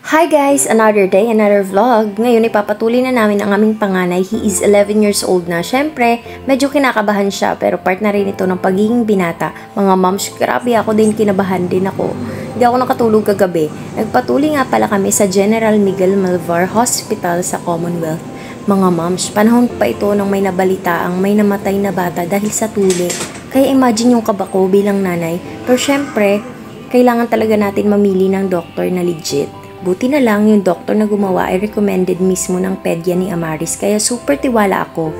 Hi guys! Another day, another vlog. Ngayon ipapatuloy na namin ang aming panganay. He is 11 years old na. Syempre, medyo kinakabahan siya pero part na rin ito ng pagiging binata. Mga moms, grabe ako din, kinabahan din ako. Hindi ako nakatulog kagabi. Nagpatuloy nga pala kami sa General Miguel Malvar Hospital sa Commonwealth. Mga moms, panahon pa ito nang may nabalitaang may namatay na bata dahil sa tuli. Kaya imagine yung kaba ko bilang nanay. Pero syempre, kailangan talaga natin mamili ng doktor na legit. Buti na lang yung doktor na gumawa ay recommended mismo ng pedya ni Amaris kaya super tiwala ako.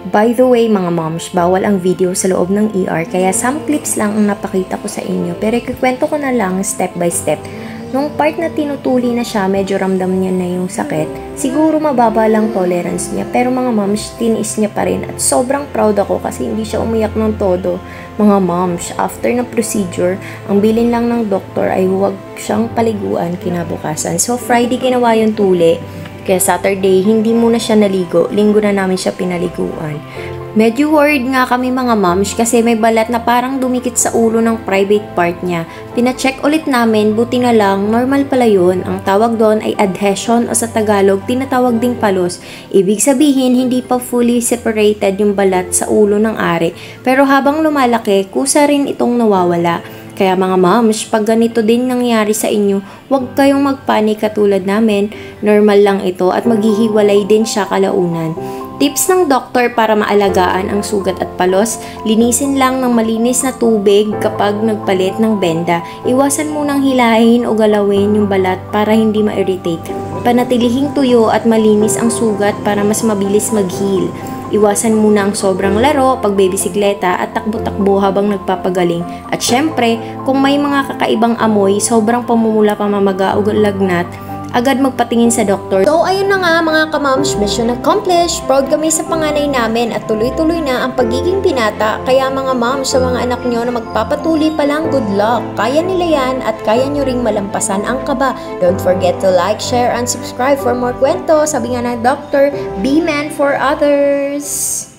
By the way mga moms, bawal ang video sa loob ng ER kaya some clips lang ang napakita ko sa inyo pero ikikwento ko na lang step by step. Nung part na tinutuli na siya, medyo ramdam niya na yung sakit. Siguro mababa lang tolerance niya pero mga moms, tiniis niya pa rin at sobrang proud ako kasi hindi siya umiyak ng todo. Mga moms, after ng procedure, ang bilin lang ng doktor ay huwag siyang paliguan kinabukasan. So Friday ginawa yung tuli, kaya Saturday hindi muna siya naligo, linggo na namin siya pinaliguan. Medyo worried nga kami mga moms kasi may balat na parang dumikit sa ulo ng private part niya. Pina-check ulit namin, buti na lang, normal pala yun. Ang tawag doon ay adhesion o sa Tagalog, tinatawag ding palos. Ibig sabihin, hindi pa fully separated yung balat sa ulo ng ari. Pero habang lumalaki, kusa rin itong nawawala. Kaya mga moms, pag ganito din nangyari sa inyo, huwag kayong magpanik katulad namin. Normal lang ito at maghihiwalay din siya kalaunan. Tips ng doktor para maalagaan ang sugat at palos, linisin lang ng malinis na tubig kapag nagpalit ng benda. Iwasan munang hilahin o galawin yung balat para hindi ma-irritate. Panatilihing tuyo at malinis ang sugat para mas mabilis mag-heal. Iwasan muna ang sobrang laro, pagbebisikleta at takbo-takbo habang nagpapagaling. At syempre, kung may mga kakaibang amoy, sobrang pamumula, pamamaga o lagnat, agad magpatingin sa doktor. So, ayun na nga mga kamoms, mission accomplished. Proud kami sa panganay namin at tuloy-tuloy na ang pagiging binata. Kaya mga moms, sa mga anak nyo na magpapatuloy pa lang, good luck. Kaya nila yan at kaya nyo ring malampasan ang kaba. Don't forget to like, share, and subscribe for more kwento. Sabi nga ng doctor, be man for others.